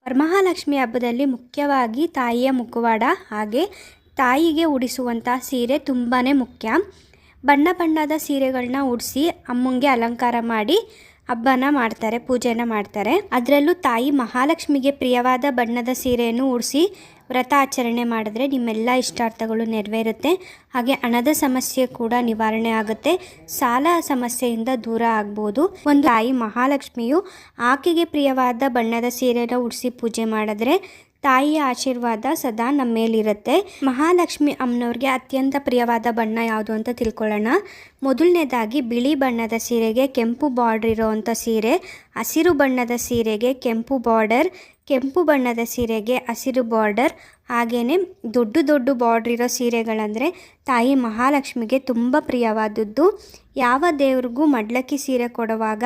ವರಮಹಾಲಕ್ಷ್ಮಿ ಹಬ್ಬದಲ್ಲಿ ಮುಖ್ಯವಾಗಿ ತಾಯಿಯ ಮುಖವಾಡ ಹಾಗೆ ತಾಯಿಗೆ ಉಡಿಸುವಂಥ ಸೀರೆ ತುಂಬಾ ಮುಖ್ಯ. ಬಣ್ಣ ಬಣ್ಣದ ಸೀರೆಗಳನ್ನ ಉಡಿಸಿ ಅಮ್ಮಂಗೆ ಅಲಂಕಾರ ಮಾಡಿ ಹಬ್ಬನ ಮಾಡ್ತಾರೆ, ಪೂಜೆನ ಮಾಡ್ತಾರೆ. ಅದರಲ್ಲೂ ತಾಯಿ ಮಹಾಲಕ್ಷ್ಮಿಗೆ ಪ್ರಿಯವಾದ ಬಣ್ಣದ ಸೀರೆಯನ್ನು ಉಡಿಸಿ ವ್ರತ ಆಚರಣೆ ಮಾಡಿದ್ರೆ ನಿಮ್ಮೆಲ್ಲ ಇಷ್ಟಾರ್ಥಗಳು ನೆರವೇರುತ್ತೆ. ಹಾಗೆ ಹಣದ ಸಮಸ್ಯೆ ಕೂಡ ನಿವಾರಣೆ ಆಗುತ್ತೆ, ಸಾಲ ಸಮಸ್ಯೆಯಿಂದ ದೂರ ಆಗ್ಬೋದು. ಒಂದು ತಾಯಿ ಮಹಾಲಕ್ಷ್ಮಿಯು ಆಕೆಗೆ ಪ್ರಿಯವಾದ ಬಣ್ಣದ ಸೀರೆನ ಉಡಿಸಿ ಪೂಜೆ ಮಾಡಿದ್ರೆ ತಾಯಿಯ ಆಶೀರ್ವಾದ ಸದಾ ನಮ್ಮ ಮೇಲಿರುತ್ತೆ. ಮಹಾಲಕ್ಷ್ಮಿ ಅಮ್ಮನವ್ರಿಗೆ ಅತ್ಯಂತ ಪ್ರಿಯವಾದ ಬಣ್ಣ ಯಾವುದು ಅಂತ ತಿಳ್ಕೊಳ್ಳೋಣ. ಮೊದಲನೇದಾಗಿ ಬಿಳಿ ಬಣ್ಣದ ಸೀರೆಗೆ ಕೆಂಪು ಬಾರ್ಡರ್ ಇರೋವಂಥ ಸೀರೆ, ಹಸಿರು ಬಣ್ಣದ ಸೀರೆಗೆ ಕೆಂಪು ಬಾರ್ಡರ್, ಕೆಂಪು ಬಣ್ಣದ ಸೀರೆಗೆ ಹಸಿರು ಬಾರ್ಡರ್, ಹಾಗೆಯೇ ದೊಡ್ಡ ದೊಡ್ಡ ಬಾರ್ಡ್ರ್ ಇರೋ ಸೀರೆಗಳಂದರೆ ತಾಯಿ ಮಹಾಲಕ್ಷ್ಮಿಗೆ ತುಂಬ ಪ್ರಿಯವಾದದ್ದು. ಯಾವ ದೇವ್ರಿಗೂ ಮಡ್ಲಕ್ಕಿ ಸೀರೆ ಕೊಡುವಾಗ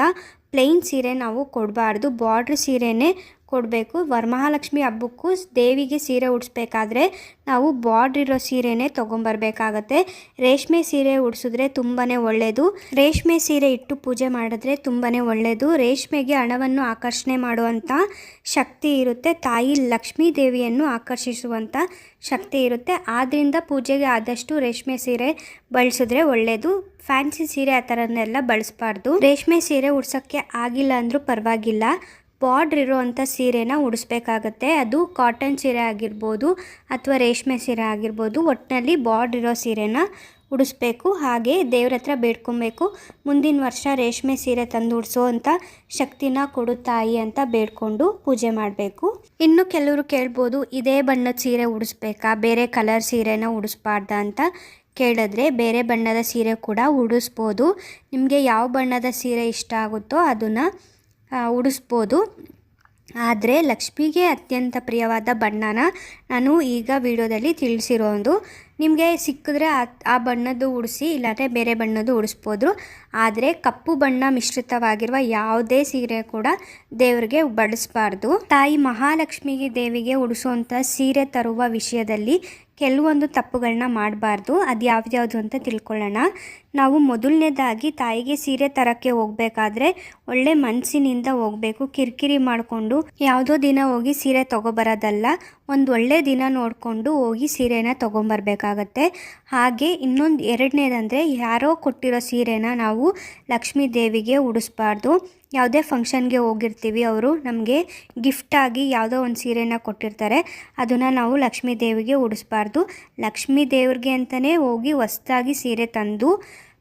ಪ್ಲೈನ್ ಸೀರೆ ನಾವು ಕೊಡಬಾರ್ದು, ಬಾರ್ಡ್ರ್ ಸೀರೆನೇ ಕೊಡಬೇಕು. ವರಮಹಾಲಕ್ಷ್ಮಿ ಹಬ್ಬಕ್ಕೂ ದೇವಿಗೆ ಸೀರೆ ಉಡಿಸ್ಬೇಕಾದ್ರೆ ನಾವು ಬಾರ್ಡ್ರ್ ಇರೋ ಸೀರೆನೇ ತೊಗೊಂಬರ್ಬೇಕಾಗತ್ತೆ. ರೇಷ್ಮೆ ಸೀರೆ ಉಡಿಸಿದ್ರೆ ತುಂಬಾ ಒಳ್ಳೆಯದು. ರೇಷ್ಮೆ ಸೀರೆ ಇಟ್ಟು ಪೂಜೆ ಮಾಡಿದ್ರೆ ತುಂಬಾ ಒಳ್ಳೆಯದು. ರೇಷ್ಮೆಗೆ ಹಣವನ್ನು ಆಕರ್ಷಣೆ ಮಾಡುವಂಥ ಶಕ್ತಿ ಇರುತ್ತೆ, ತಾಯಿ ಲಕ್ಷ್ಮೀ ದೇವಿಯನ್ನು ಆಕರ್ಷಿಸುವಂಥ ಶಕ್ತಿ ಇರುತ್ತೆ. ಆದ್ದರಿಂದ ಪೂಜೆಗೆ ಆದಷ್ಟು ರೇಷ್ಮೆ ಸೀರೆ ಬಳಸಿದ್ರೆ ಒಳ್ಳೆಯದು. ಫ್ಯಾನ್ಸಿ ಸೀರೆ ಆ ಥರನ್ನೆಲ್ಲ ಬಳಸಬಾರ್ದು. ರೇಷ್ಮೆ ಸೀರೆ ಉಡ್ಸೋಕ್ಕೆ ಆಗಿಲ್ಲ ಅಂದರೂ ಪರವಾಗಿಲ್ಲ, ಬಾರ್ಡ್ರ್ ಇರೋವಂಥ ಸೀರೆನ ಉಡಿಸ್ಬೇಕಾಗತ್ತೆ. ಅದು ಕಾಟನ್ ಸೀರೆ ಆಗಿರ್ಬೋದು ಅಥವಾ ರೇಷ್ಮೆ ಸೀರೆ ಆಗಿರ್ಬೋದು, ಒಟ್ಟಿನಲ್ಲಿ ಬಾರ್ಡ್ರ್ ಇರೋ ಸೀರೆನ ಉಡಿಸ್ಬೇಕು. ಹಾಗೆ ದೇವ್ರ ಹತ್ರ ಬೇಡ್ಕೊಬೇಕು, ಮುಂದಿನ ವರ್ಷ ರೇಷ್ಮೆ ಸೀರೆ ತಂದು ಉಡಿಸೋವಂಥ ಶಕ್ತಿನ ಕೊಡು ತಾಯಿ ಅಂತ ಬೇಡ್ಕೊಂಡು ಪೂಜೆ ಮಾಡಬೇಕು. ಇನ್ನು ಕೆಲವರು ಕೇಳ್ಬೋದು, ಇದೇ ಬಣ್ಣದ ಸೀರೆ ಉಡಿಸ್ಬೇಕಾ, ಬೇರೆ ಕಲರ್ ಸೀರೆನ ಉಡಿಸ್ಬಾರ್ದ ಅಂತ ಕೇಳಿದ್ರೆ ಬೇರೆ ಬಣ್ಣದ ಸೀರೆ ಕೂಡ ಉಡಿಸ್ಬೋದು. ನಿಮಗೆ ಯಾವ ಬಣ್ಣದ ಸೀರೆ ಇಷ್ಟ ಆಗುತ್ತೋ ಅದನ್ನು ಉಡಿಸ್ಬೋದು. ಆದರೆ ಲಕ್ಷ್ಮಿಗೆ ಅತ್ಯಂತ ಪ್ರಿಯವಾದ ಬಣ್ಣನ ನಾನು ಈಗ ವಿಡಿಯೋದಲ್ಲಿ ತಿಳಿಸಿರೋದು. ನಿಮಗೆ ಸಿಕ್ಕಿದ್ರೆ ಆ ಬಣ್ಣದ್ದು ಉಡಿಸಿ, ಇಲ್ಲಾಂದರೆ ಬೇರೆ ಬಣ್ಣದ್ದು ಉಡಿಸ್ಬೋದು. ಆದರೆ ಕಪ್ಪು ಬಣ್ಣ ಮಿಶ್ರಿತವಾಗಿರುವ ಯಾವುದೇ ಸೀರೆ ಕೂಡ ದೇವರಿಗೆ ಬಳಸಬಾರ್ದು. ತಾಯಿ ಮಹಾಲಕ್ಷ್ಮಿಗೆ ದೇವಿಗೆ ಉಡಿಸುವಂಥ ಸೀರೆ ತರುವ ವಿಷಯದಲ್ಲಿ ಕೆಲವೊಂದು ತಪ್ಪುಗಳನ್ನ ಮಾಡಬಾರ್ದು. ಅದು ಯಾವ್ದ್ಯಾವುದು ಅಂತ ತಿಳ್ಕೊಳ್ಳೋಣ. ನಾವು ಮೊದಲನೇದಾಗಿ ತಾಯಿಗೆ ಸೀರೆ ತರೋಕ್ಕೆ ಹೋಗಬೇಕಾದ್ರೆ ಒಳ್ಳೆ ಮನಸ್ಸಿನಿಂದ ಹೋಗಬೇಕು. ಕಿರಿಕಿರಿ ಮಾಡಿಕೊಂಡು ಯಾವುದೋ ದಿನ ಹೋಗಿ ಸೀರೆ ತೊಗೊಬರೋದಲ್ಲ, ಒಂದು ಒಳ್ಳೆ ದಿನ ನೋಡಿಕೊಂಡು ಹೋಗಿ ಸೀರೆನ ತೊಗೊಂಬರ್ಬೇಕಾಗತ್ತೆ. ಹಾಗೆ ಇನ್ನೊಂದು ಎರಡನೇದಂದರೆ ಯಾರೋ ಕೊಟ್ಟಿರೋ ಸೀರೆನ ನಾವು ಲಕ್ಷ್ಮೀ ದೇವಿಗೆ ಉಡಿಸ್ಬಾರ್ದು. ಯಾವುದೇ ಫಂಕ್ಷನ್ಗೆ ಹೋಗಿರ್ತೀವಿ, ಅವರು ನಮಗೆ ಗಿಫ್ಟಾಗಿ ಯಾವುದೋ ಒಂದು ಸೀರೆನ ಕೊಟ್ಟಿರ್ತಾರೆ, ಅದನ್ನು ನಾವು ಲಕ್ಷ್ಮೀ ದೇವಿಗೆ ಉಡಿಸ್ಬಾರ್ದು. ಲಕ್ಷ್ಮೀ ದೇವ್ರಿಗೆ ಅಂತಲೇ ಹೋಗಿ ಹೊಸ್ದಾಗಿ ಸೀರೆ ತಂದು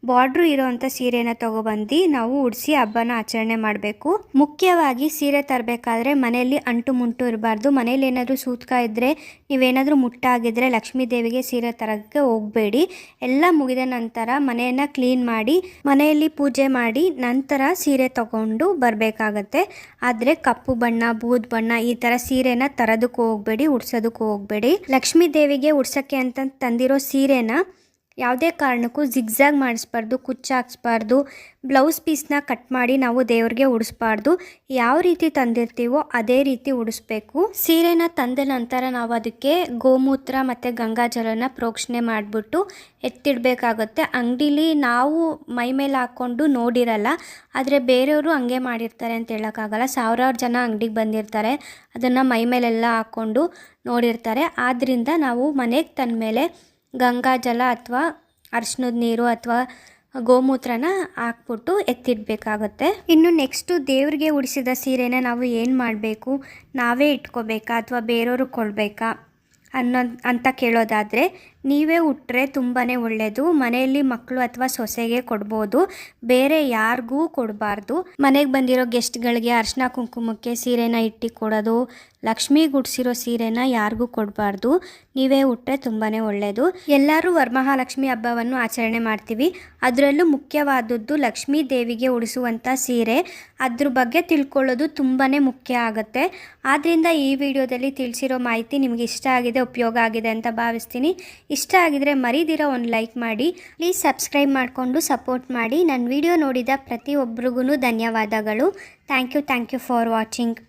ಬಾರ್ಡ್ರು ಇರೋವಂಥ ಸೀರೆನ ತೊಗೊಬಂದು ನಾವು ಉಡಿಸಿ ಹಬ್ಬನ ಆಚರಣೆ ಮಾಡಬೇಕು. ಮುಖ್ಯವಾಗಿ ಸೀರೆ ತರಬೇಕಾದ್ರೆ ಮನೆಯಲ್ಲಿ ಅಂಟು ಮುಂಟು ಇರಬಾರ್ದು. ಮನೇಲಿ ಏನಾದರೂ ಸೂತ್ಕ ಇದ್ದರೆ, ನೀವೇನಾದರೂ ಮುಟ್ಟಾಗಿದ್ದರೆ ಲಕ್ಷ್ಮೀ ದೇವಿಗೆ ಸೀರೆ ತರೋಕ್ಕೆ ಹೋಗಬೇಡಿ. ಎಲ್ಲ ಮುಗಿದ ನಂತರ ಮನೆಯನ್ನು ಕ್ಲೀನ್ ಮಾಡಿ ಮನೆಯಲ್ಲಿ ಪೂಜೆ ಮಾಡಿ ನಂತರ ಸೀರೆ ತಗೊಂಡು ಬರಬೇಕಾಗತ್ತೆ. ಆದರೆ ಕಪ್ಪು ಬಣ್ಣ, ಬೂದ್ ಬಣ್ಣ ಈ ಥರ ಸೀರೆನ ತರೋದಕ್ಕೂ ಹೋಗಬೇಡಿ, ಉಡ್ಸೋದಕ್ಕೂ ಹೋಗಬೇಡಿ. ಲಕ್ಷ್ಮೀ ದೇವಿಗೆ ಉಡ್ಸೋಕ್ಕೆ ಅಂತ ತಂದಿರೋ ಸೀರೆನ ಯಾವುದೇ ಕಾರಣಕ್ಕೂ ಜಿಗ್ಜಾಗ್ ಮಾಡಿಸ್ಬಾರ್ದು, ಕುಚ್ಚು ಹಾಕ್ಸ್ಬಾರ್ದು. ಬ್ಲೌಸ್ ಪೀಸ್ನ ಕಟ್ ಮಾಡಿ ನಾವು ದೇವ್ರಿಗೆ ಉಡಿಸ್ಬಾರ್ದು. ಯಾವ ರೀತಿ ತಂದಿರ್ತೀವೋ ಅದೇ ರೀತಿ ಉಡಿಸ್ಬೇಕು. ಸೀರೆನ ತಂದ ನಂತರ ನಾವು ಅದಕ್ಕೆ ಗೋಮೂತ್ರ ಮತ್ತು ಗಂಗಾಜಲನ ಪ್ರೋಕ್ಷಣೆ ಮಾಡಿಬಿಟ್ಟು ಎತ್ತಿಡಬೇಕಾಗುತ್ತೆ. ಅಂಗಡೀಲಿ ನಾವು ಮೈ ಮೇಲೆ ಹಾಕ್ಕೊಂಡು ನೋಡಿರಲ್ಲ, ಆದರೆ ಬೇರೆಯವರು ಹಂಗೆ ಮಾಡಿರ್ತಾರೆ ಅಂತ ಹೇಳೋಕ್ಕಾಗಲ್ಲ. ಸಾವಿರಾರು ಜನ ಅಂಗಡಿಗೆ ಬಂದಿರ್ತಾರೆ, ಅದನ್ನು ಮೈ ಮೇಲೆಲ್ಲ ಹಾಕ್ಕೊಂಡು ನೋಡಿರ್ತಾರೆ. ಆದ್ದರಿಂದ ನಾವು ಮನೆಗೆ ತಂದ ಮೇಲೆ ಗಂಗಾಜಲ ಅಥವಾ ಅರಿಶಿನದ ನೀರು ಅಥವಾ ಗೋಮೂತ್ರನ ಹಾಕ್ಬಿಟ್ಟು ಎತ್ತಿಡಬೇಕಾಗುತ್ತೆ. ಇನ್ನು ನೆಕ್ಸ್ಟು ದೇವ್ರಿಗೆ ಉಡಿಸಿದ ಸೀರೆನ ನಾವು ಏನು ಮಾಡಬೇಕು, ನಾವೇ ಇಟ್ಕೋಬೇಕಾ ಅಥವಾ ಬೇರೆಯವರು ಕೊಡಬೇಕಾ ಅಂತ ಕೇಳೋದಾದರೆ ನೀವೇ ಉಟ್ಟರೆ ತುಂಬಾ ಒಳ್ಳೆಯದು. ಮನೆಯಲ್ಲಿ ಮಕ್ಕಳು ಅಥವಾ ಸೊಸೆಗೆ ಕೊಡ್ಬೋದು, ಬೇರೆ ಯಾರಿಗೂ ಕೊಡಬಾರ್ದು. ಮನೆಗೆ ಬಂದಿರೋ ಗೆಸ್ಟ್ಗಳಿಗೆ ಅರಿಶಿನ ಕುಂಕುಮಕ್ಕೆ ಸೀರೆನ ಇಟ್ಟು ಕೊಡೋದು, ಲಕ್ಷ್ಮಿಗೆ ಉಡಿಸಿರೋ ಸೀರೆನ ಯಾರಿಗೂ ಕೊಡಬಾರ್ದು. ನೀವೇ ಉಟ್ಟರೆ ತುಂಬಾ ಒಳ್ಳೆಯದು. ಎಲ್ಲರೂ ವರಮಹಾಲಕ್ಷ್ಮಿ ಹಬ್ಬವನ್ನು ಆಚರಣೆ ಮಾಡ್ತೀವಿ, ಅದರಲ್ಲೂ ಮುಖ್ಯವಾದದ್ದು ಲಕ್ಷ್ಮೀ ದೇವಿಗೆ ಉಡಿಸುವಂಥ ಸೀರೆ. ಅದ್ರ ಬಗ್ಗೆ ತಿಳ್ಕೊಳ್ಳೋದು ತುಂಬಾ ಮುಖ್ಯ ಆಗುತ್ತೆ. ಆದ್ದರಿಂದ ಈ ವಿಡಿಯೋದಲ್ಲಿ ತಿಳಿಸಿರೋ ಮಾಹಿತಿ ನಿಮಗೆ ಇಷ್ಟ ಆಗಿದೆ, ಉಪಯೋಗ ಆಗಿದೆ ಅಂತ ಭಾವಿಸ್ತೀನಿ. ಇಷ್ಟ ಆಗಿದ್ರೆ ಮರಿದಿರ ಒಂದು ಲೈಕ್ ಮಾಡಿ, ಪ್ಲೀಸ್ ಸಬ್ಸ್ಕ್ರೈಬ್ ಮಾಡಿಕೊಂಡು ಸಪೋರ್ಟ್ ಮಾಡಿ. ನನ್ನ ವಿಡಿಯೋ ನೋಡಿದ ಪ್ರತಿಯೊಬ್ಬರಿಗೂ ಧನ್ಯವಾದಗಳು. Thank you for watching.